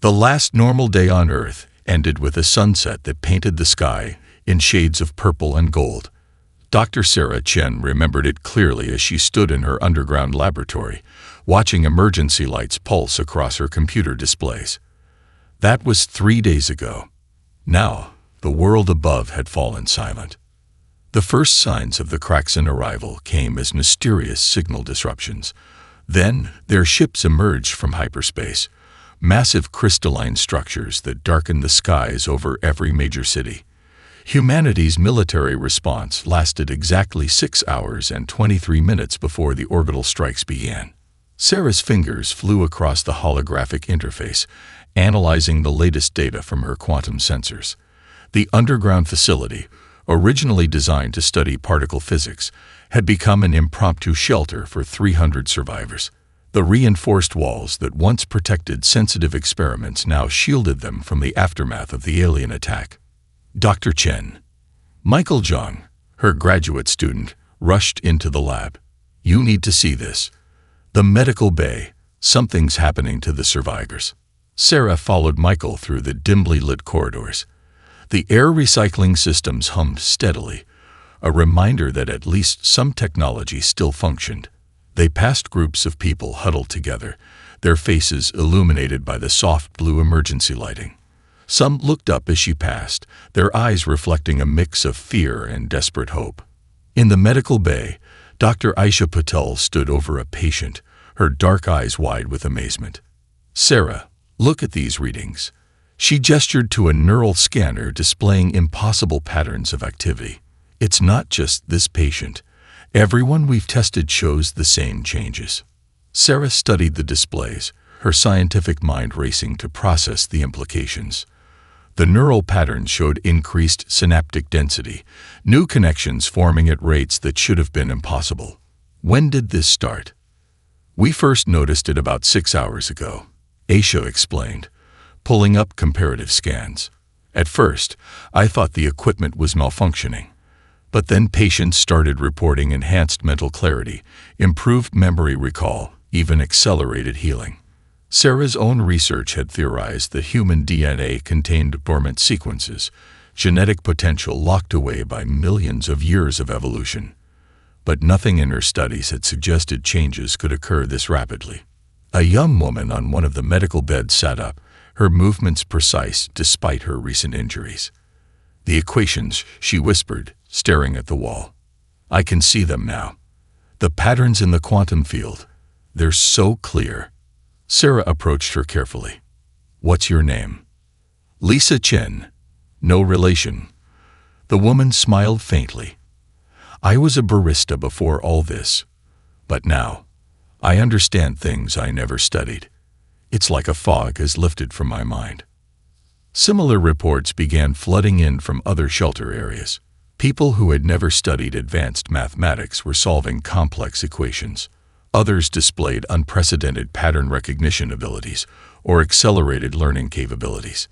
The last normal day on Earth ended with a sunset that painted the sky in shades of purple and gold. Dr. Sarah Chen remembered it clearly as she stood in her underground laboratory, watching emergency lights pulse across her computer displays. That was 3 days ago. Now, the world above had fallen silent. The first signs of the Kraxan arrival came as mysterious signal disruptions. Then, their ships emerged from hyperspace, massive crystalline structures that darkened the skies over every major city. Humanity's military response lasted exactly 6 hours and 23 minutes before the orbital strikes began. Sarah's fingers flew across the holographic interface, analyzing the latest data from her quantum sensors. The underground facility, originally designed to study particle physics, had become an impromptu shelter for 300 survivors. The reinforced walls that once protected sensitive experiments now shielded them from the aftermath of the alien attack. Dr. Chen, Michael Zhang, her graduate student, rushed into the lab. "You need to see this. The medical bay. Something's happening to the survivors." Sarah followed Michael through the dimly lit corridors. The air recycling systems hummed steadily, a reminder that at least some technology still functioned. They passed groups of people huddled together, their faces illuminated by the soft blue emergency lighting. Some looked up as she passed, their eyes reflecting a mix of fear and desperate hope. In the medical bay, Dr. Aisha Patel stood over a patient, her dark eyes wide with amazement. "Sarah, look at these readings." She gestured to a neural scanner displaying impossible patterns of activity. "It's not just this patient. Everyone we've tested shows the same changes." Sarah studied the displays, her scientific mind racing to process the implications. The neural patterns showed increased synaptic density, new connections forming at rates that should have been impossible. "When did this start?" "We first noticed it about 6 hours ago," Aisha explained, pulling up comparative scans. "At first, I thought the equipment was malfunctioning. But then patients started reporting enhanced mental clarity, improved memory recall, even accelerated healing." Sarah's own research had theorized that human DNA contained dormant sequences, genetic potential locked away by millions of years of evolution. But nothing in her studies had suggested changes could occur this rapidly. A young woman on one of the medical beds sat up, her movements precise despite her recent injuries. "The equations," she whispered, staring at the wall. "I can see them now. The patterns in the quantum field. They're so clear." Sarah approached her carefully. "What's your name?" "Lisa Chen. No relation." The woman smiled faintly. "I was a barista before all this. But now, I understand things I never studied. It's like a fog has lifted from my mind." Similar reports began flooding in from other shelter areas. People who had never studied advanced mathematics were solving complex equations. Others displayed unprecedented pattern recognition abilities or accelerated learning capabilities.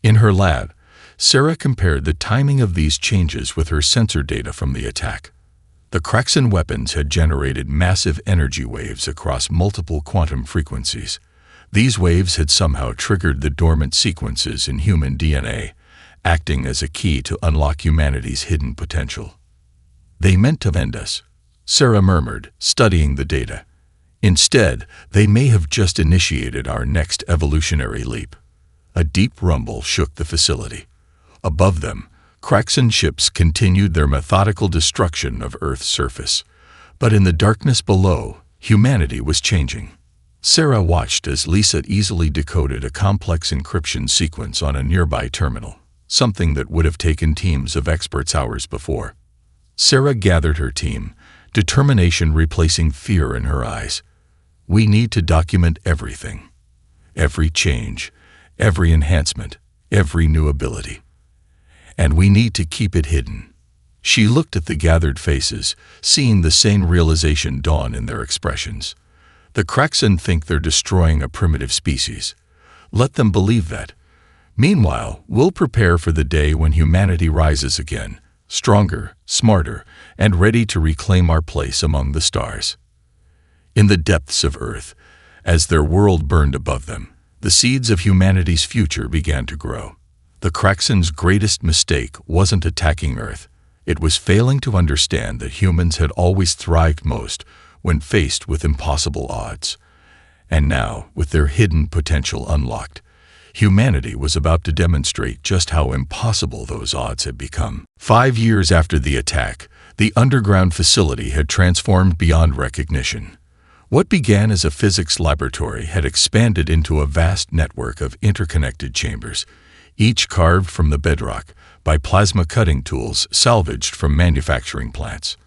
In her lab, Sarah compared the timing of these changes with her sensor data from the attack. The Kraxan weapons had generated massive energy waves across multiple quantum frequencies. These waves had somehow triggered the dormant sequences in human DNA, acting as a key to unlock humanity's hidden potential. "They meant to end us," Sarah murmured, studying the data. "Instead, they may have just initiated our next evolutionary leap." A deep rumble shook the facility. Above them, Kraxan ships continued their methodical destruction of Earth's surface. But in the darkness below, humanity was changing. Sarah watched as Lisa easily decoded a complex encryption sequence on a nearby terminal, something that would have taken teams of experts hours before. Sarah gathered her team, determination replacing fear in her eyes. "We need to document everything. Every change, every enhancement, every new ability. And we need to keep it hidden." She looked at the gathered faces, seeing the same realization dawn in their expressions. The Kraxan think they're destroying a primitive species. Let them believe that. Meanwhile, we'll prepare for the day when humanity rises again, stronger, smarter, and ready to reclaim our place among the stars. In the depths of Earth, as their world burned above them, The seeds of humanity's future began to grow. The Kraxen's greatest mistake wasn't attacking Earth. It was failing to understand that humans had always thrived most when faced with impossible odds. And now, with their hidden potential unlocked, humanity was about to demonstrate just how impossible those odds had become. 5 years after the attack, the underground facility had transformed beyond recognition. What began as a physics laboratory had expanded into a vast network of interconnected chambers, each carved from the bedrock by plasma cutting tools salvaged from manufacturing plants.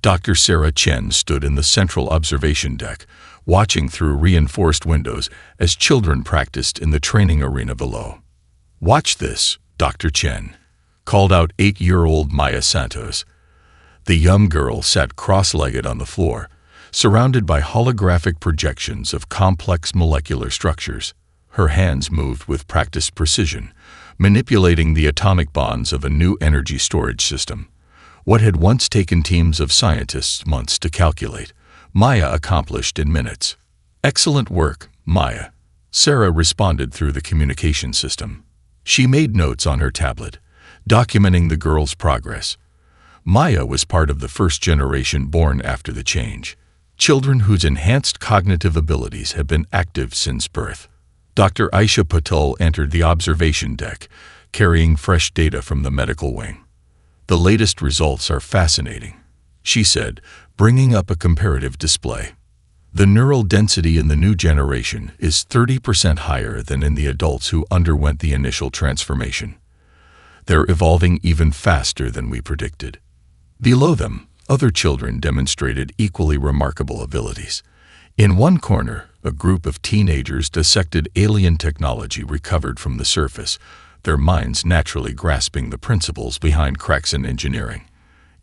Dr. Sarah Chen stood in the central observation deck, watching through reinforced windows as children practiced in the training arena below. "Watch this, Dr. Chen," called out 8-year-old Maya Santos. The young girl sat cross-legged on the floor, surrounded by holographic projections of complex molecular structures. Her hands moved with practiced precision, manipulating the atomic bonds of a new energy storage system. What had once taken teams of scientists months to calculate, Maya accomplished in minutes. "Excellent work, Maya," Sarah responded through the communication system. She made notes on her tablet, documenting the girl's progress. Maya was part of the first generation born after the change, children whose enhanced cognitive abilities had been active since birth. Dr. Aisha Patel entered the observation deck, carrying fresh data from the medical wing. "The latest results are fascinating," she said, bringing up a comparative display. "The neural density in the new generation is 30% higher than in the adults who underwent the initial transformation. They're evolving even faster than we predicted." Below them, other children demonstrated equally remarkable abilities. In one corner, a group of teenagers dissected alien technology recovered from the surface, their minds naturally grasping the principles behind Kraxen engineering.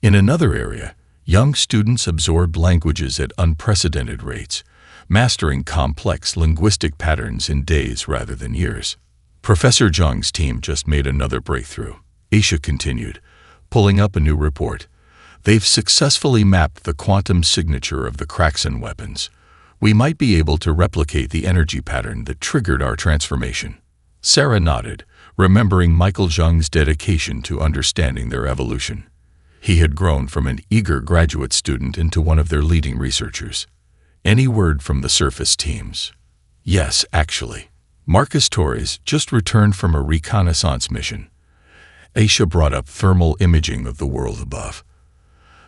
In another area, young students absorbed languages at unprecedented rates, mastering complex linguistic patterns in days rather than years. Professor Zhang's team just made another breakthrough, Aisha continued, pulling up a new report. "They've successfully mapped the quantum signature of the Kraxen weapons. We might be able to replicate the energy pattern that triggered our transformation." Sarah nodded, remembering Michael Zhang's dedication to understanding their evolution. He had grown from an eager graduate student into one of their leading researchers. "Any word from the surface teams?" "Yes, actually. Marcus Torres just returned from a reconnaissance mission." Aisha brought up thermal imaging of the world above.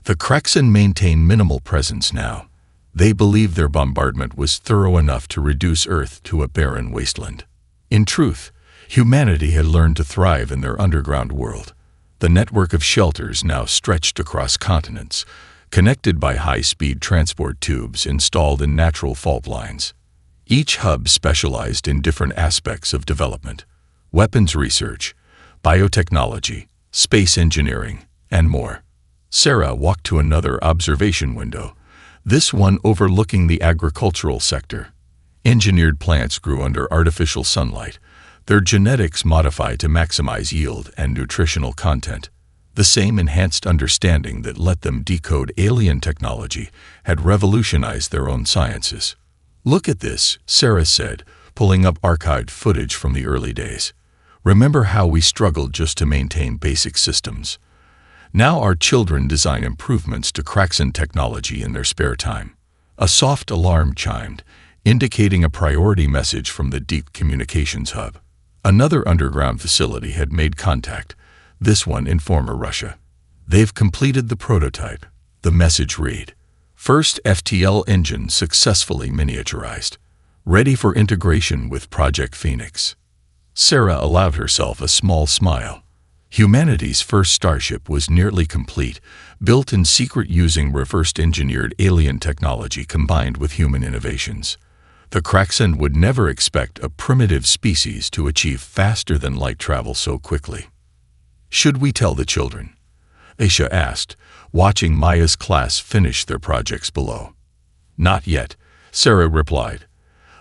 "The Kraxen maintain minimal presence now. They believe their bombardment was thorough enough to reduce Earth to a barren wasteland. In truth, humanity had learned to thrive in their underground world. The network of shelters now stretched across continents, connected by high-speed transport tubes installed in natural fault lines. Each hub specialized in different aspects of development: weapons research, biotechnology, space engineering, and more." Sarah walked to another observation window, this one overlooking the agricultural sector. Engineered plants grew under artificial sunlight, their genetics modified to maximize yield and nutritional content. The same enhanced understanding that let them decode alien technology had revolutionized their own sciences. "Look at this," Sarah said, pulling up archived footage from the early days. "Remember how we struggled just to maintain basic systems? Now our children design improvements to Kraxen technology in their spare time." A soft alarm chimed, indicating a priority message from the deep communications hub. Another underground facility had made contact, this one in former Russia. "They've completed the prototype," the message read. "First FTL engine successfully miniaturized. Ready for integration with Project Phoenix." Sarah allowed herself a small smile. Humanity's first starship was nearly complete, built in secret using reverse-engineered alien technology combined with human innovations. The Kraxen would never expect a primitive species to achieve faster-than-light travel so quickly. "Should we tell the children?" Aisha asked, watching Maya's class finish their projects below. "Not yet," Sarah replied.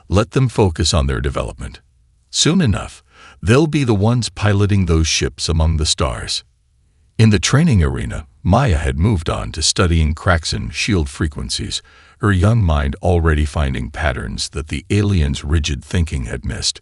"Let them focus on their development. Soon enough, they'll be the ones piloting those ships among the stars." In the training arena, Maya had moved on to studying Kraxen shield frequencies, her young mind already finding patterns that the aliens' rigid thinking had missed.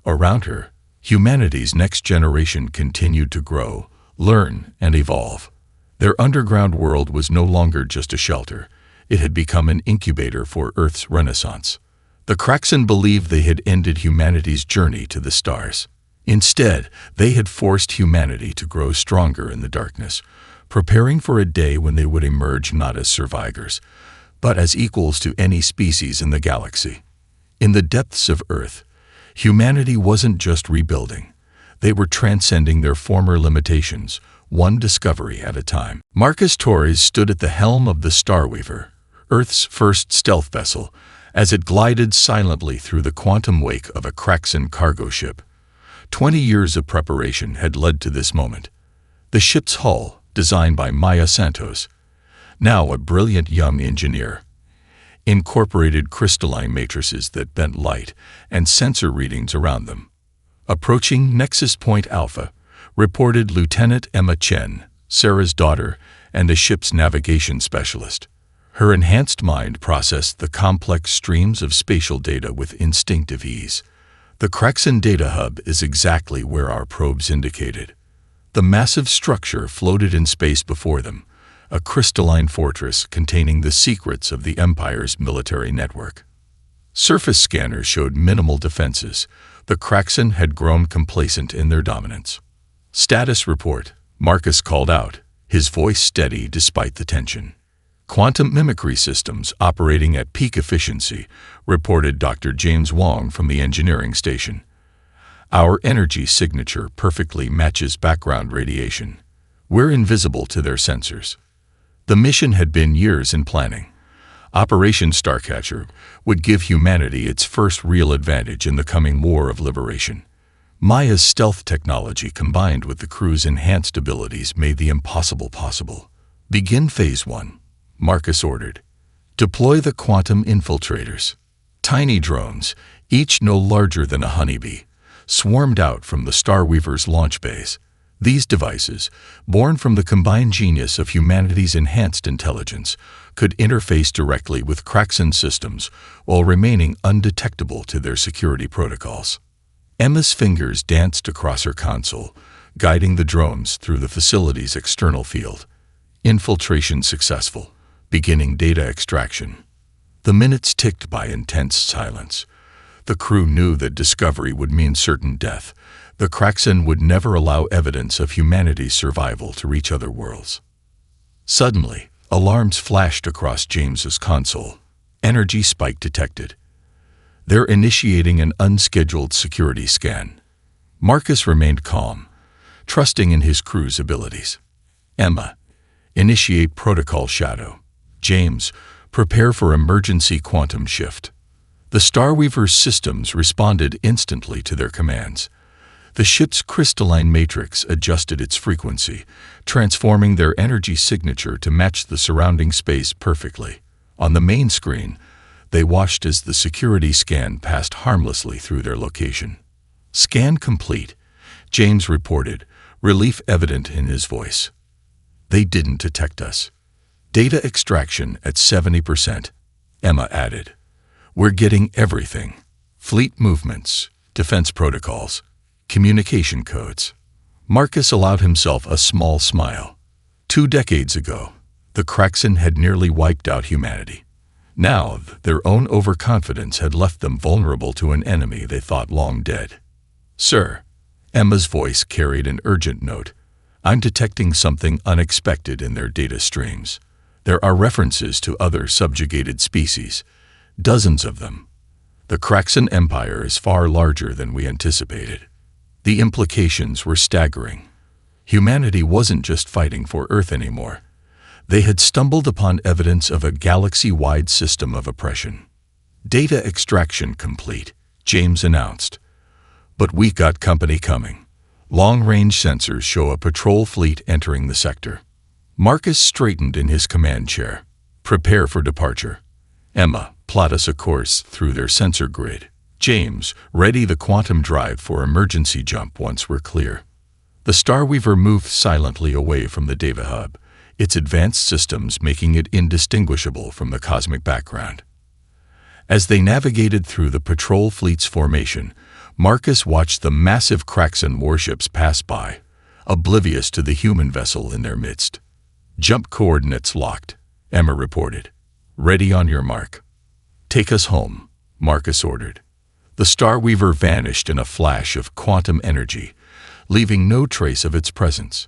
Around her, humanity's next generation continued to grow, learn, and evolve. Their underground world was no longer just a shelter. It had become an incubator for Earth's renaissance. The Kraxan believed they had ended humanity's journey to the stars. Instead, they had forced humanity to grow stronger in the darkness, preparing for a day when they would emerge not as survivors, but as equals to any species in the galaxy. In the depths of Earth, humanity wasn't just rebuilding. They were transcending their former limitations, one discovery at a time. Marcus Torres stood at the helm of the Starweaver, Earth's first stealth vessel, as it glided silently through the quantum wake of a Kraxan cargo ship. 20 years of preparation had led to this moment. The ship's hull, designed by Maya Santos, now a brilliant young engineer, incorporated crystalline matrices that bent light and sensor readings around them. Approaching Nexus Point Alpha, reported Lieutenant Emma Chen, Sarah's daughter and the ship's navigation specialist. Her enhanced mind processed the complex streams of spatial data with instinctive ease. The Kraxan data hub is exactly where our probes indicated. The massive structure floated in space before them, a crystalline fortress containing the secrets of the Empire's military network. Surface scanners showed minimal defenses. The Kraxan had grown complacent in their dominance. "Status report," Marcus called out, his voice steady despite the tension. "Quantum mimicry systems operating at peak efficiency," reported Dr. James Wong from the engineering station. "Our energy signature perfectly matches background radiation. We're invisible to their sensors." The mission had been years in planning. Operation Starcatcher would give humanity its first real advantage in the coming War of Liberation. Maya's stealth technology combined with the crew's enhanced abilities made the impossible possible. "Begin Phase 1. Marcus ordered. "Deploy the quantum infiltrators." Tiny drones, each no larger than a honeybee, swarmed out from the Starweaver's launch bays. These devices, born from the combined genius of humanity's enhanced intelligence, could interface directly with Kraxan systems while remaining undetectable to their security protocols. Emma's fingers danced across her console, guiding the drones through the facility's external field. Infiltration successful. Beginning data extraction. The minutes ticked by intense silence. The crew knew that discovery would mean certain death. The Kraxan would never allow evidence of humanity's survival to reach other worlds. Suddenly, alarms flashed across James's console. Energy spike detected. They're initiating an unscheduled security scan. Marcus remained calm, trusting in his crew's abilities. "Emma, initiate protocol shadow." "James, prepare for emergency quantum shift." The Starweaver's systems responded instantly to their commands. The ship's crystalline matrix adjusted its frequency, transforming their energy signature to match the surrounding space perfectly. On the main screen, they watched as the security scan passed harmlessly through their location. "Scan complete," James reported, relief evident in his voice. "They didn't detect us." "Data extraction at 70%, Emma added. "We're getting everything. Fleet movements, defense protocols, communication codes." Marcus allowed himself a small smile. 2 decades ago, the Kraxan had nearly wiped out humanity. Now, their own overconfidence had left them vulnerable to an enemy they thought long dead. "Sir," Emma's voice carried an urgent note, "I'm detecting something unexpected in their data streams. There are references to other subjugated species, dozens of them. The Kraxan Empire is far larger than we anticipated." The implications were staggering. Humanity wasn't just fighting for Earth anymore. They had stumbled upon evidence of a galaxy-wide system of oppression. "Data extraction complete," James announced. "But we got company coming. Long-range sensors show a patrol fleet entering the sector." Marcus straightened in his command chair. "Prepare for departure. Emma, plot us a course through their sensor grid. James, ready the quantum drive for emergency jump once we're clear." The Starweaver moved silently away from the data hub, its advanced systems making it indistinguishable from the cosmic background. As they navigated through the patrol fleet's formation, Marcus watched the massive Kraxan warships pass by, oblivious to the human vessel in their midst. "Jump coordinates locked," Emma reported. "Ready on your mark." "Take us home," Marcus ordered. The Starweaver vanished in a flash of quantum energy, leaving no trace of its presence.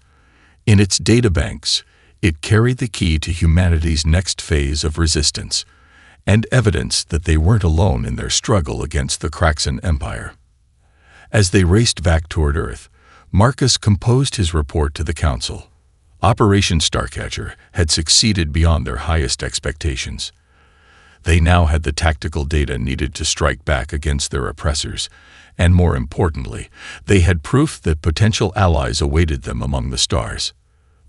In its databanks, it carried the key to humanity's next phase of resistance, and evidence that they weren't alone in their struggle against the Kraxan Empire. As they raced back toward Earth, Marcus composed his report to the Council. Operation Starcatcher had succeeded beyond their highest expectations. They now had the tactical data needed to strike back against their oppressors, and more importantly, they had proof that potential allies awaited them among the stars.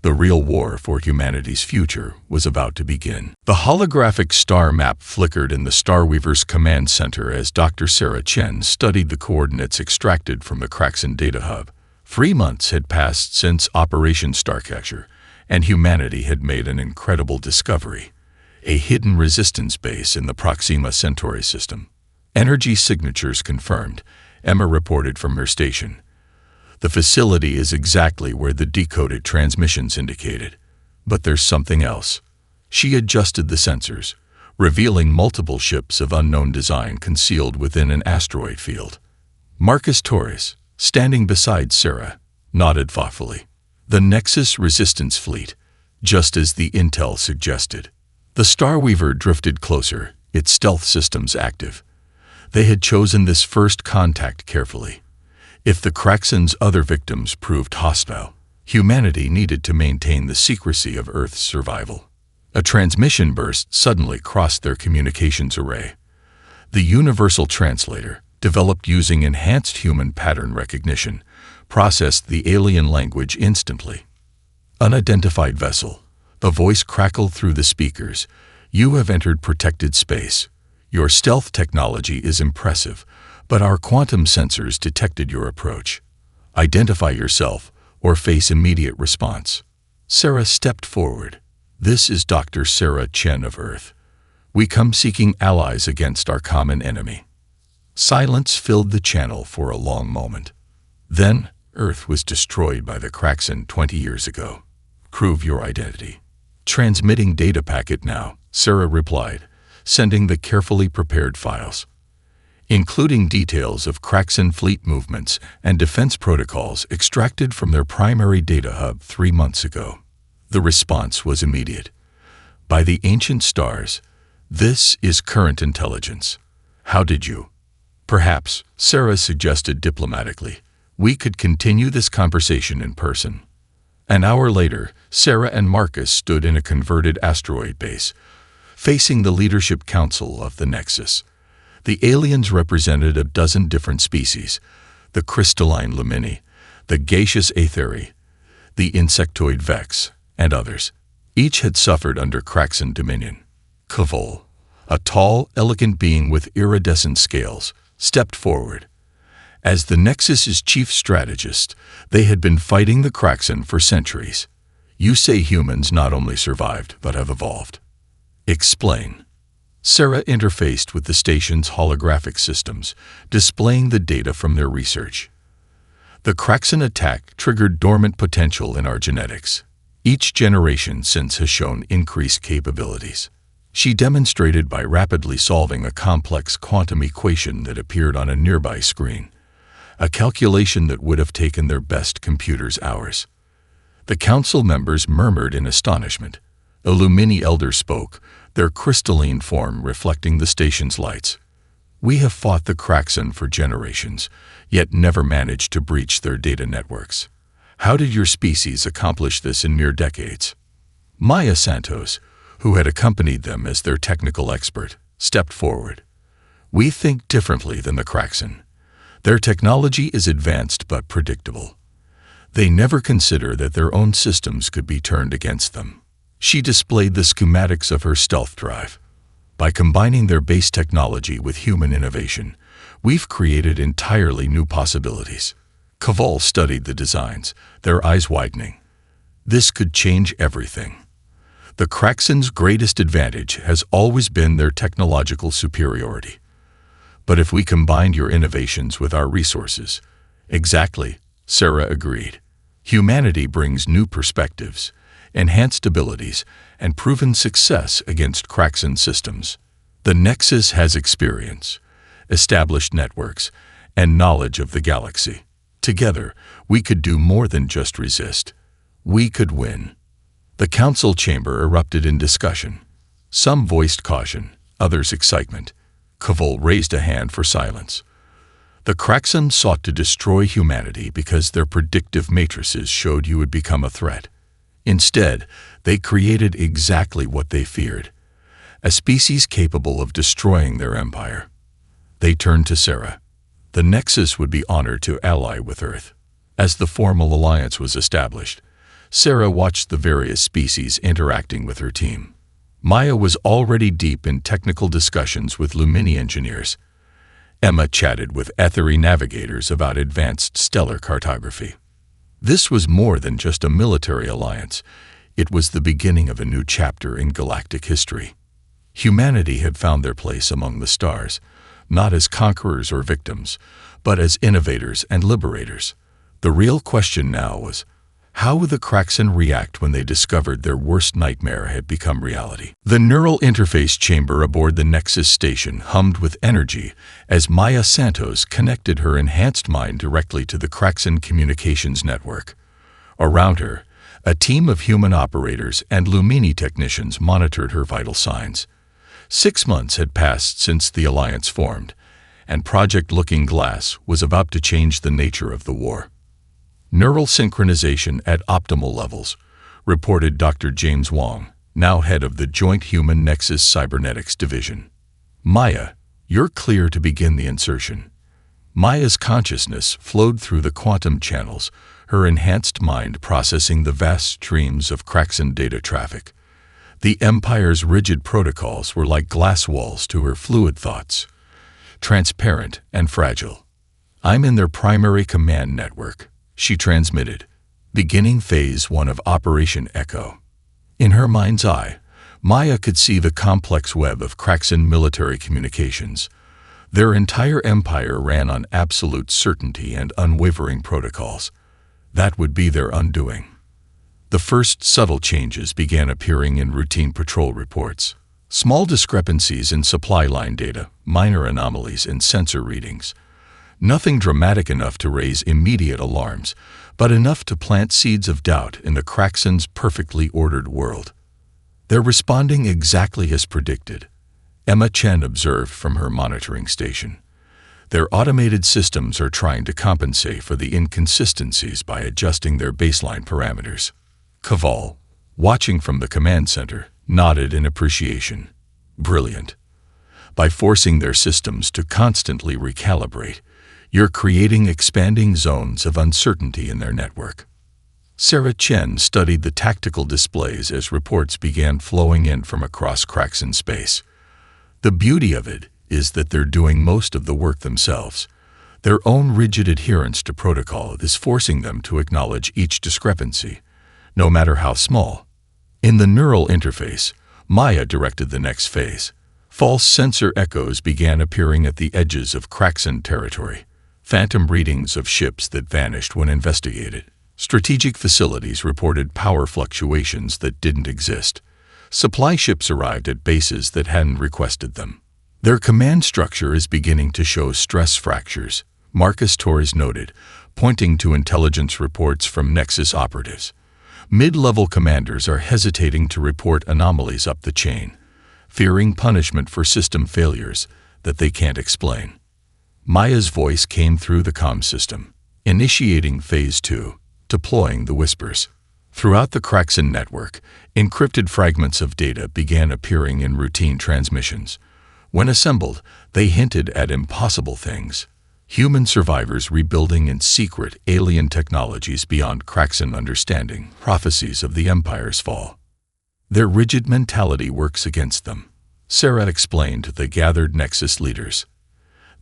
The real war for humanity's future was about to begin. The holographic star map flickered in the Starweaver's command center as Dr. Sarah Chen studied the coordinates extracted from the Kraxan data hub. 3 months had passed since Operation Starcatcher, and humanity had made an incredible discovery: a hidden resistance base in the Proxima Centauri system. "Energy signatures confirmed," Emma reported from her station. "The facility is exactly where the decoded transmissions indicated. But there's something else." She adjusted the sensors, revealing multiple ships of unknown design concealed within an asteroid field. Marcus Torres, standing beside Sarah, nodded thoughtfully. The Nexus Resistance Fleet, just as the intel suggested. The Starweaver drifted closer, its stealth systems active. They had chosen this first contact carefully. If the Kraxan's other victims proved hostile, humanity needed to maintain the secrecy of Earth's survival. A transmission burst suddenly crossed their communications array. The Universal Translator, developed using enhanced human pattern recognition, processed the alien language instantly. "Unidentified vessel." The voice crackled through the speakers. "You have entered protected space. Your stealth technology is impressive, but our quantum sensors detected your approach. Identify yourself or face immediate response." Sarah stepped forward. "This is Dr. Sarah Chen of Earth. We come seeking allies against our common enemy." Silence filled the channel for a long moment. "Then, Earth was destroyed by the Kraxan 20 years ago. Prove your identity." "Transmitting data packet now," Sarah replied, sending the carefully prepared files, including details of Kraxan fleet movements and defense protocols extracted from their primary data hub 3 months ago. The response was immediate. "By the ancient stars, this is current intelligence. How did you?" "Perhaps," Sarah suggested diplomatically, "we could continue this conversation in person." An hour later, Sarah and Marcus stood in a converted asteroid base, facing the Leadership Council of the Nexus. The aliens represented a dozen different species: the crystalline Lumini, the gaseous Aetheri, the insectoid Vex, and others. Each had suffered under Kraxan dominion. Kavol, a tall, elegant being with iridescent scales, stepped forward. As the Nexus's chief strategist, they had been fighting the Kraxan for centuries. "You say humans not only survived, but have evolved. Explain." Sarah interfaced with the station's holographic systems, displaying the data from their research. "The Kraxan attack triggered dormant potential in our genetics. Each generation since has shown increased capabilities." She demonstrated by rapidly solving a complex quantum equation that appeared on a nearby screen, a calculation that would have taken their best computers hours. The council members murmured in astonishment. A Lumini elder spoke, their crystalline form reflecting the station's lights. "We have fought the Kraxan for generations, yet never managed to breach their data networks. How did your species accomplish this in mere decades?" Maya Santos, who had accompanied them as their technical expert, stepped forward. "We think differently than the Kraxan. Their technology is advanced but predictable. They never consider that their own systems could be turned against them." She displayed the schematics of her stealth drive. "By combining their base technology with human innovation, we've created entirely new possibilities." Kavol studied the designs, their eyes widening. "This could change everything." The Kraxen's greatest advantage has always been their technological superiority. But if we combined your innovations with our resources— Exactly, Sarah agreed. Humanity brings new perspectives, enhanced abilities, and proven success against Kraxen systems. The Nexus has experience, established networks, and knowledge of the galaxy. Together, we could do more than just resist. We could win. The council chamber erupted in discussion. Some voiced caution, others excitement. Kavol raised a hand for silence. The Kraxen sought to destroy humanity because their predictive matrices showed you would become a threat. Instead, they created exactly what they feared: a species capable of destroying their empire. They turned to Sarah. The Nexus would be honored to ally with Earth. As the formal alliance was established, Sarah watched the various species interacting with her team. Maya was already deep in technical discussions with Lumini engineers. Emma chatted with Ethery navigators about advanced stellar cartography. This was more than just a military alliance. It was the beginning of a new chapter in galactic history. Humanity had found their place among the stars, not as conquerors or victims, but as innovators and liberators. The real question now was, how would the Kraxen react when they discovered their worst nightmare had become reality? The neural interface chamber aboard the Nexus station hummed with energy as Maya Santos connected her enhanced mind directly to the Kraxen communications network. Around her, a team of human operators and Lumini technicians monitored her vital signs. 6 months had passed since the alliance formed, and Project Looking Glass was about to change the nature of the war. Neural synchronization at optimal levels, reported Dr. James Wong, now head of the Joint Human Nexus Cybernetics Division. Maya, you're clear to begin the insertion. Maya's consciousness flowed through the quantum channels, her enhanced mind processing the vast streams of Kraxen data traffic. The Empire's rigid protocols were like glass walls to her fluid thoughts, transparent and fragile. I'm in their primary command network, she transmitted, beginning Phase 1 of Operation Echo. In her mind's eye, Maya could see the complex web of Kraxen military communications. Their entire empire ran on absolute certainty and unwavering protocols. That would be their undoing. The first subtle changes began appearing in routine patrol reports. Small discrepancies in supply line data, minor anomalies in sensor readings. Nothing dramatic enough to raise immediate alarms, but enough to plant seeds of doubt in the Kraxen's perfectly ordered world. They're responding exactly as predicted, Emma Chen observed from her monitoring station. Their automated systems are trying to compensate for the inconsistencies by adjusting their baseline parameters. Kavol, watching from the command center, nodded in appreciation. Brilliant. By forcing their systems to constantly recalibrate, you're creating expanding zones of uncertainty in their network. Sarah Chen studied the tactical displays as reports began flowing in from across Kraxen space. The beauty of it is that they're doing most of the work themselves. Their own rigid adherence to protocol is forcing them to acknowledge each discrepancy, no matter how small. In the neural interface, Maya directed the next phase. False sensor echoes began appearing at the edges of Kraxen territory. Phantom readings of ships that vanished when investigated. Strategic facilities reported power fluctuations that didn't exist. Supply ships arrived at bases that hadn't requested them. Their command structure is beginning to show stress fractures, Marcus Torres noted, pointing to intelligence reports from Nexus operatives. Mid-level commanders are hesitating to report anomalies up the chain, fearing punishment for system failures that they can't explain. Maya's voice came through the comm system, initiating Phase 2, deploying the whispers. Throughout the Kraxen network, encrypted fragments of data began appearing in routine transmissions. When assembled, they hinted at impossible things. Human survivors rebuilding in secret alien technologies beyond Kraxen understanding, prophecies of the Empire's fall. Their rigid mentality works against them, Sarah explained to the gathered Nexus leaders.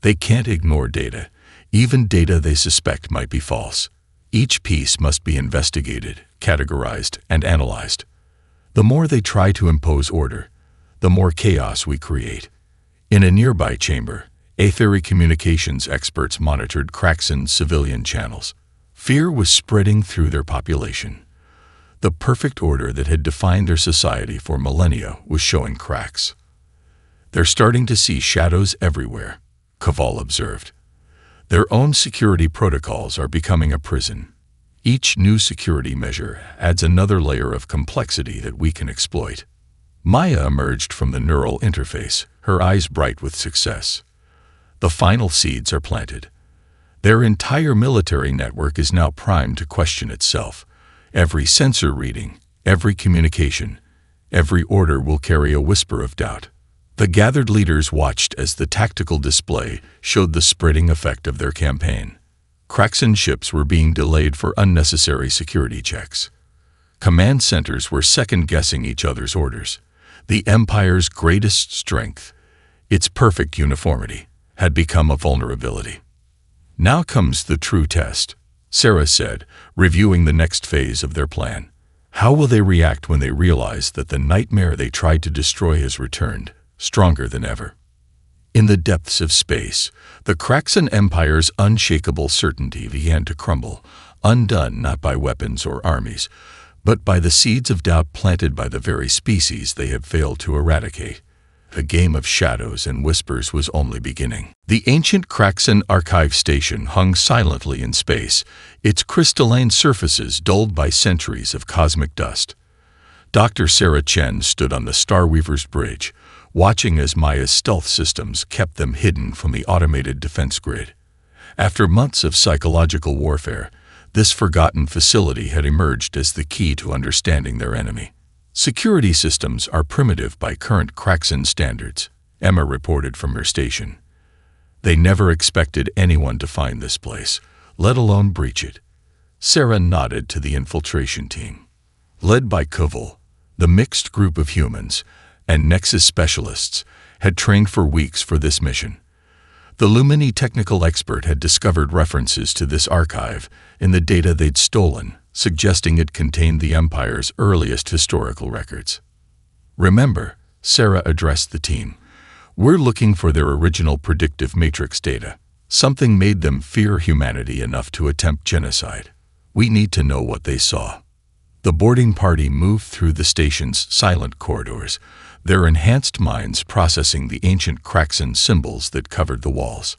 They can't ignore data, even data they suspect might be false. Each piece must be investigated, categorized, and analyzed. The more they try to impose order, the more chaos we create. In a nearby chamber, Aetheri communications experts monitored Craxan's civilian channels. Fear was spreading through their population. The perfect order that had defined their society for millennia was showing cracks. "They're starting to see shadows everywhere," Cavall observed. "Their own security protocols are becoming a prison. Each new security measure adds another layer of complexity that we can exploit." Maya emerged from the neural interface, her eyes bright with success. The final seeds are planted. Their entire military network is now primed to question itself. Every sensor reading, every communication, every order will carry a whisper of doubt. The gathered leaders watched as the tactical display showed the spreading effect of their campaign. Craxan ships were being delayed for unnecessary security checks. Command centers were second-guessing each other's orders. The Empire's greatest strength, its perfect uniformity, had become a vulnerability. "Now comes the true test," Sarah said, reviewing the next phase of their plan. "How will they react when they realize that the nightmare they tried to destroy has returned, stronger than ever?" In the depths of space, the Craxan Empire's unshakable certainty began to crumble, undone not by weapons or armies, but by the seeds of doubt planted by the very species they had failed to eradicate. The game of shadows and whispers was only beginning. The ancient Craxan Archive Station hung silently in space, its crystalline surfaces dulled by centuries of cosmic dust. Dr. Sarah Chen stood on the Starweaver's bridge, watching as Maya's stealth systems kept them hidden from the automated defense grid. After months of psychological warfare, this forgotten facility had emerged as the key to understanding their enemy. "Security systems are primitive by current Craxan standards," Emma reported from her station. "They never expected anyone to find this place, let alone breach it." Sarah nodded to the infiltration team. Led by Cavall, the mixed group of humans and Nexus specialists had trained for weeks for this mission. The Lumini technical expert had discovered references to this archive in the data they'd stolen, suggesting it contained the Empire's earliest historical records. "Remember," Sarah addressed the team, "we're looking for their original predictive matrix data. Something made them fear humanity enough to attempt genocide. We need to know what they saw." The boarding party moved through the station's silent corridors, their enhanced minds processing the ancient Craxan symbols that covered the walls.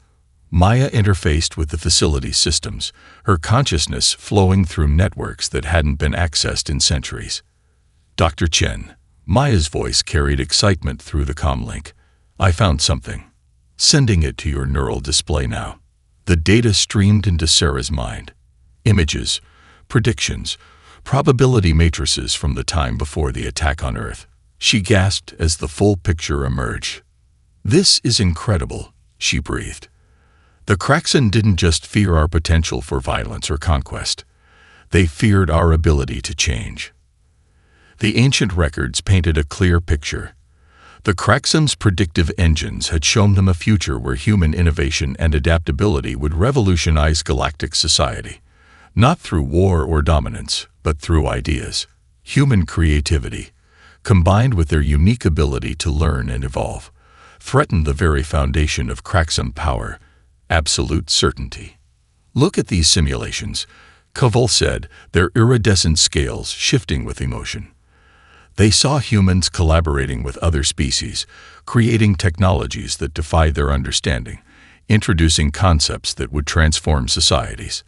Maya interfaced with the facility systems, her consciousness flowing through networks that hadn't been accessed in centuries. "Dr. Chen," Maya's voice carried excitement through the comlink. "I found something. Sending it to your neural display now." The data streamed into Sarah's mind. Images, predictions, probability matrices from the time before the attack on Earth. She gasped as the full picture emerged. "This is incredible," she breathed. "The Craxan didn't just fear our potential for violence or conquest. They feared our ability to change." The ancient records painted a clear picture. The Craxan's predictive engines had shown them a future where human innovation and adaptability would revolutionize galactic society. Not through war or dominance, but through ideas. Human creativity, combined with their unique ability to learn and evolve, threatened the very foundation of Craxan power, absolute certainty. "Look at these simulations," Cavall said, their iridescent scales shifting with emotion. They saw humans collaborating with other species, creating technologies that defied their understanding, introducing concepts that would transform societies.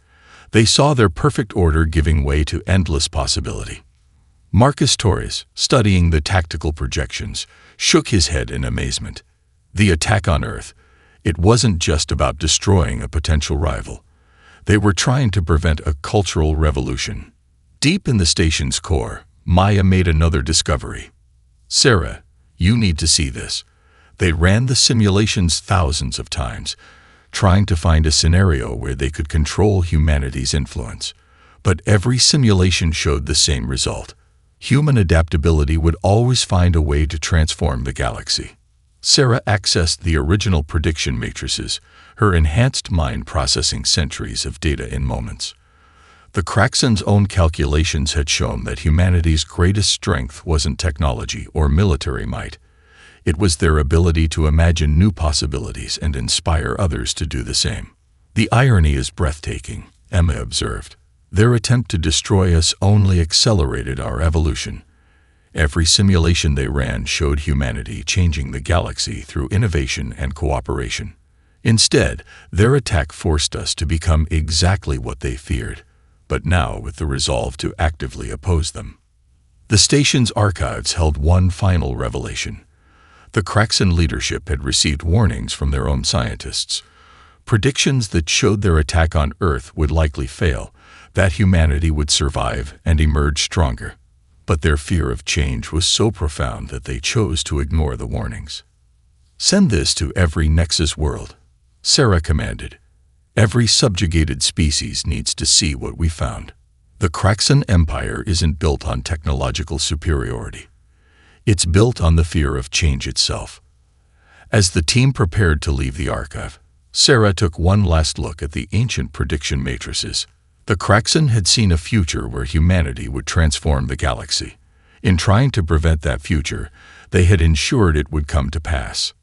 They saw their perfect order giving way to endless possibility. Marcus Torres, studying the tactical projections, shook his head in amazement. The attack on Earth, it wasn't just about destroying a potential rival. They were trying to prevent a cultural revolution. Deep in the station's core, Maya made another discovery. "Sarah, you need to see this." They ran the simulations thousands of times, trying to find a scenario where they could control humanity's influence. But every simulation showed the same result. Human adaptability would always find a way to transform the galaxy. Sarah accessed the original prediction matrices, her enhanced mind processing centuries of data in moments. The Kraxen's own calculations had shown that humanity's greatest strength wasn't technology or military might. It was their ability to imagine new possibilities and inspire others to do the same. The irony is breathtaking, Emma observed. Their attempt to destroy us only accelerated our evolution. Every simulation they ran showed humanity changing the galaxy through innovation and cooperation. Instead, their attack forced us to become exactly what they feared, but now with the resolve to actively oppose them. The station's archives held one final revelation. The Kraxen leadership had received warnings from their own scientists, predictions that showed their attack on Earth would likely fail, that humanity would survive and emerge stronger. But their fear of change was so profound that they chose to ignore the warnings. "Send this to every Nexus world," Sarah commanded. "Every subjugated species needs to see what we found." The Kraxen Empire isn't built on technological superiority. It's built on the fear of change itself. As the team prepared to leave the archive, Sarah took one last look at the ancient prediction matrices. The Kraxen had seen a future where humanity would transform the galaxy. In trying to prevent that future, they had ensured it would come to pass.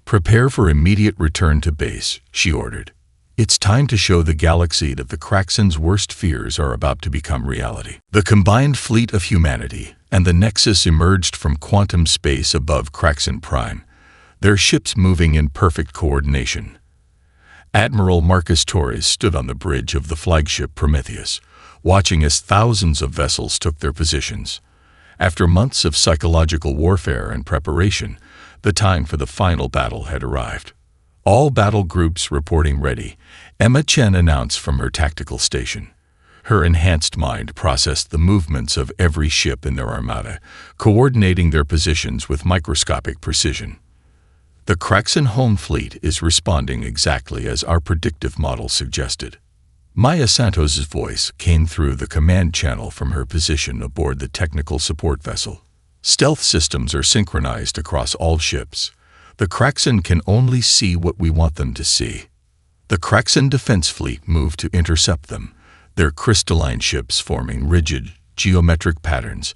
"Prepare for immediate return to base," she ordered. "It's time to show the galaxy that the Kraxen's worst fears are about to become reality." The combined fleet of humanity and the Nexus emerged from quantum space above Kraxen Prime, their ships moving in perfect coordination. Admiral Marcus Torres stood on the bridge of the flagship Prometheus, watching as thousands of vessels took their positions. After months of psychological warfare and preparation, the time for the final battle had arrived. "All battle groups reporting ready," Emma Chen announced from her tactical station. Her enhanced mind processed the movements of every ship in their armada, coordinating their positions with microscopic precision. "The Kraxen home fleet is responding exactly as our predictive model suggested." Maya Santos's voice came through the command channel from her position aboard the technical support vessel. "Stealth systems are synchronized across all ships. The Kraxen can only see what we want them to see." The Kraxen defense fleet moved to intercept them, their crystalline ships forming rigid, geometric patterns,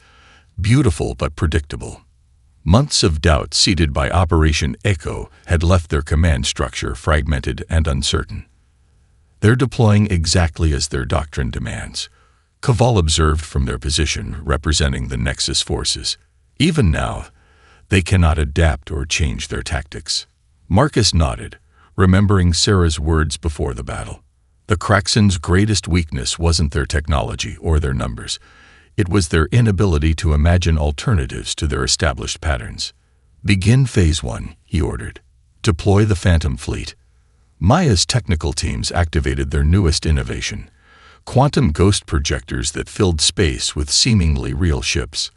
beautiful but predictable. Months of doubt seeded by Operation Echo had left their command structure fragmented and uncertain. "They're deploying exactly as their doctrine demands," Cavall observed from their position representing the Nexus forces. "Even now, they cannot adapt or change their tactics." Marcus nodded, remembering Sarah's words before the battle. The Kraxen's greatest weakness wasn't their technology or their numbers. It was their inability to imagine alternatives to their established patterns. "Begin Phase 1, he ordered. "Deploy the Phantom Fleet." Maya's technical teams activated their newest innovation, quantum ghost projectors that filled space with seemingly real ships.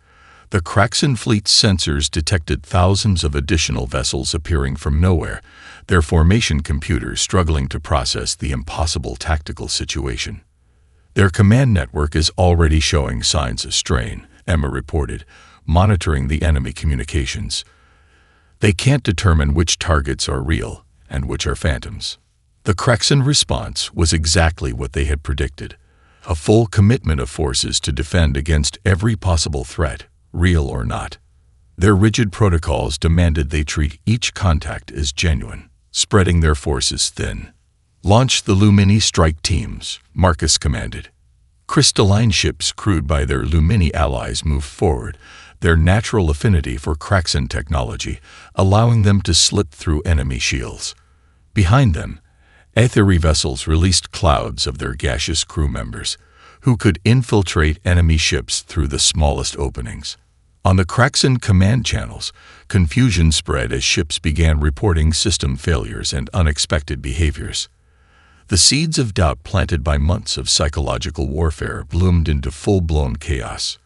The Kraxen fleet's sensors detected thousands of additional vessels appearing from nowhere, their formation computers struggling to process the impossible tactical situation. "Their command network is already showing signs of strain," Emma reported, monitoring the enemy communications. "They can't determine which targets are real and which are phantoms." The Kraxen response was exactly what they had predicted, a full commitment of forces to defend against every possible threat, real or not. Their rigid protocols demanded they treat each contact as genuine, spreading their forces thin. "Launch the Lumini strike teams," Marcus commanded. Crystalline ships crewed by their Lumini allies moved forward, their natural affinity for Kraxen technology allowing them to slip through enemy shields. Behind them, Aetheri vessels released clouds of their gaseous crew members, who could infiltrate enemy ships through the smallest openings. On the Kraxen command channels, confusion spread as ships began reporting system failures and unexpected behaviors. The seeds of doubt planted by months of psychological warfare bloomed into full-blown chaos.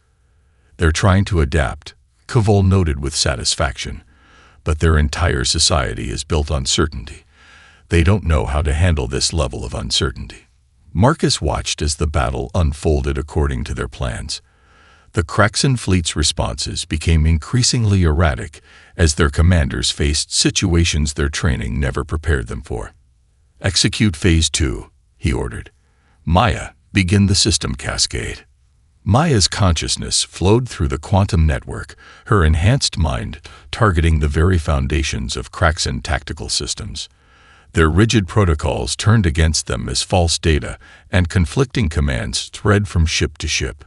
"They're trying to adapt," Cavall noted with satisfaction, "but their entire society is built on certainty. They don't know how to handle this level of uncertainty." Marcus watched as the battle unfolded according to their plans. The Kraxen fleet's responses became increasingly erratic as their commanders faced situations their training never prepared them for. "Execute Phase 2, he ordered. "Maya, Begin the system cascade. Maya's consciousness flowed through the quantum network, her enhanced mind targeting the very foundations of Kraxan tactical systems. Their rigid protocols turned against them as false data, and conflicting commands spread from ship to ship.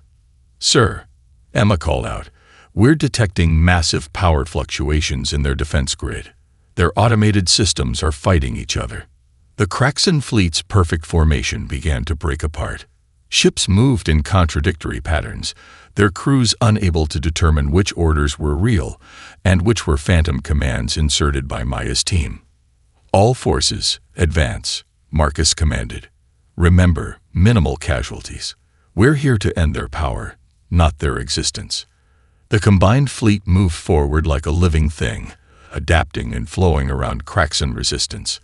"Sir," Emma called out, "we're detecting massive power fluctuations in their defense grid. Their automated systems are fighting each other." The Kraxan fleet's perfect formation began to break apart. Ships moved in contradictory patterns, their crews unable to determine which orders were real and which were phantom commands inserted by Maya's team. "All forces, advance," Marcus commanded. "Remember, minimal casualties. We're here to end their power, not their existence." The combined fleet moved forward like a living thing, adapting and flowing around Kraxan resistance.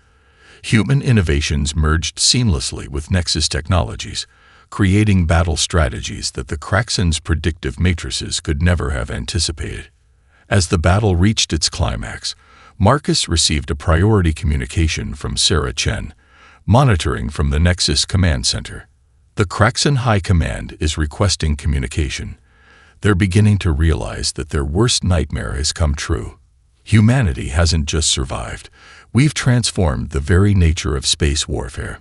Human innovations merged seamlessly with Nexus technologies, creating battle strategies that the Kraxan's predictive matrices could never have anticipated. As the battle reached its climax, Marcus received a priority communication from Sarah Chen, monitoring from the Nexus Command Center. The Kraxan High Command is requesting communication. They're beginning to realize that their worst nightmare has come true. Humanity hasn't just survived. We've transformed the very nature of space warfare.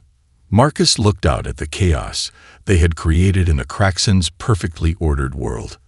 Marcus looked out at the chaos they had created in the Kraxan's perfectly ordered world.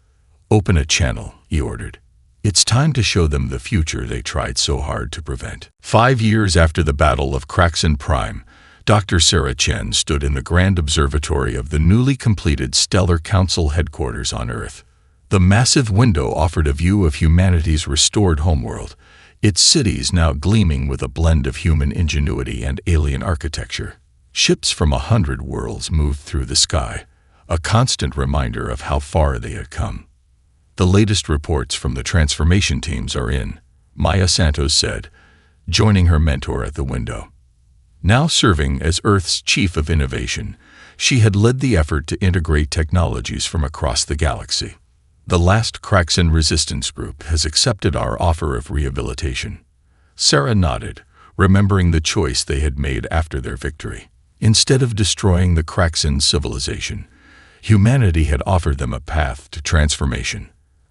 "Open a channel," he ordered. "It's time to show them the future they tried so hard to prevent." 5 years after the Battle of Kraxan Prime, Dr. Sarah Chen stood in the grand observatory of the newly completed Stellar Council headquarters on Earth. The massive window offered a view of humanity's restored homeworld, its cities now gleaming with a blend of human ingenuity and alien architecture. Ships from 100 worlds moved through the sky, a constant reminder of how far they had come. "The latest reports from the transformation teams are in," Maya Santos said, joining her mentor at the window. Now serving as Earth's chief of innovation, she had led the effort to integrate technologies from across the galaxy. "The last Kraxan resistance group has accepted our offer of rehabilitation." Sarah nodded, remembering the choice they had made after their victory. Instead of destroying the Kraxan civilization, humanity had offered them a path to transformation.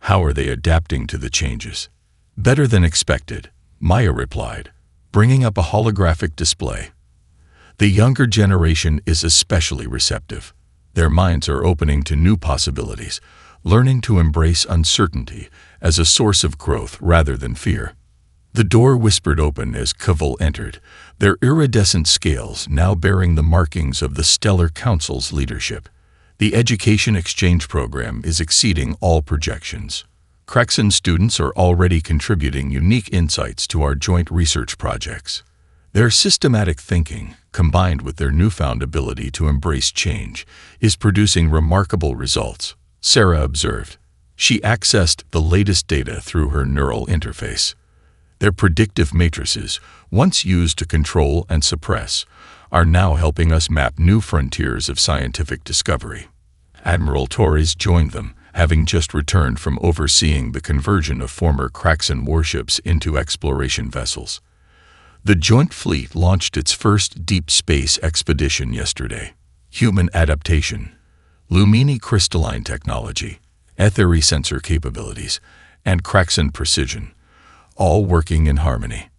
How are they adapting to the changes? "Better than expected," Maya replied, bringing up a holographic display. "The younger generation is especially receptive. Their minds are opening to new possibilities, learning to embrace uncertainty as a source of growth rather than fear." The door whispered open as Kavul entered, their iridescent scales now bearing the markings of the Stellar Council's leadership. "The education exchange program is exceeding all projections. Kraxan students are already contributing unique insights to our joint research projects. Their systematic thinking, combined with their newfound ability to embrace change, is producing remarkable results," Sarah observed. She accessed the latest data through her neural interface. Their predictive matrices, once used to control and suppress, are now helping us map new frontiers of scientific discovery. Admiral Torres joined them, having just returned from overseeing the conversion of former Kraxan warships into exploration vessels. The joint fleet launched its first deep space expedition yesterday. Human adaptation, Lumini crystalline technology, Etheri sensor capabilities, and Kraxan precision, all working in harmony.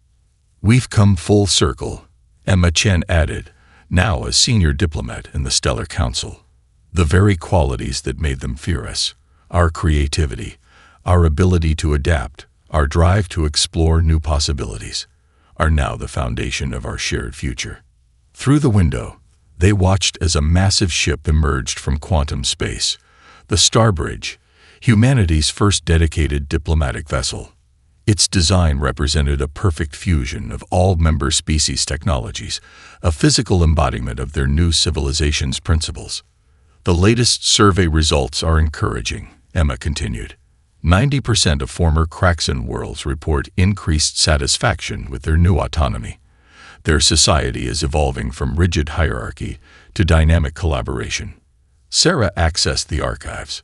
"We've come full circle," Emma Chen added, now a senior diplomat in the Stellar Council. "The very qualities that made them fear us, our creativity, our ability to adapt, our drive to explore new possibilities, are now the foundation of our shared future." Through the window, they watched as a massive ship emerged from quantum space, the Starbridge, humanity's first dedicated diplomatic vessel. Its design represented a perfect fusion of all member species' technologies, a physical embodiment of their new civilization's principles. "The latest survey results are encouraging," Emma continued. 90% of former Kraxan worlds report increased satisfaction with their new autonomy. Their society is evolving from rigid hierarchy to dynamic collaboration. Sarah accessed the archives,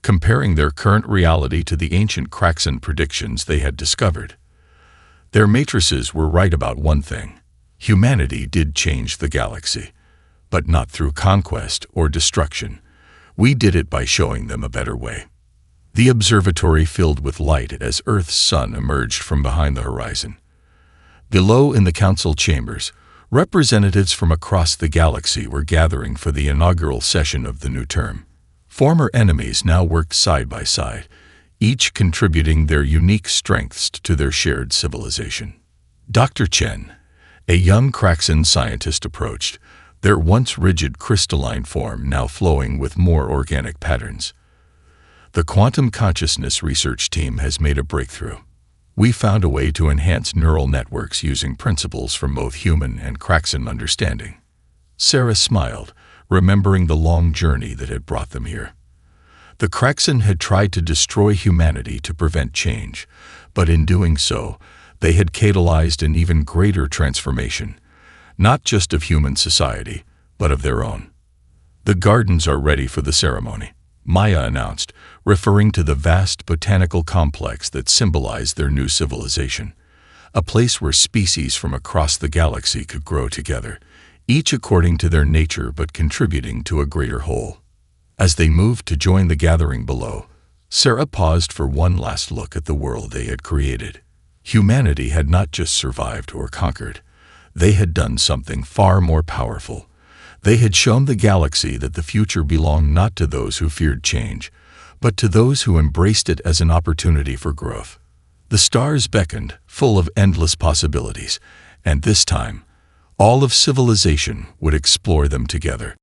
comparing their current reality to the ancient Kraxan predictions they had discovered. Their matrices were right about one thing: humanity did change the galaxy. but not through conquest or destruction. We did it by showing them a better way. The observatory filled with light as Earth's sun emerged from behind the horizon. Below in the council chambers, representatives from across the galaxy were gathering for the inaugural session of the new term. Former enemies now worked side by side, each contributing their unique strengths to their shared civilization. Dr. Chen, a young Craxan scientist, approached, their once rigid crystalline form now flowing with more organic patterns. The quantum consciousness research team has made a breakthrough. We found a way to enhance neural networks using principles from both human and Craxan understanding. Sarah smiled, remembering the long journey that had brought them here. The Craxan had tried to destroy humanity to prevent change, but in doing so, they had catalyzed an even greater transformation, not just of human society, but of their own. The gardens are ready for the ceremony, Maya announced, referring to the vast botanical complex that symbolized their new civilization, a place where species from across the galaxy could grow together, each according to their nature but contributing to a greater whole. As they moved to join the gathering below, Sarah paused for one last look at the world they had created. Humanity had not just survived or conquered. They had done something far more powerful. They had shown the galaxy that the future belonged not to those who feared change, but to those who embraced it as an opportunity for growth. The stars beckoned, full of endless possibilities, and this time, all of civilization would explore them together.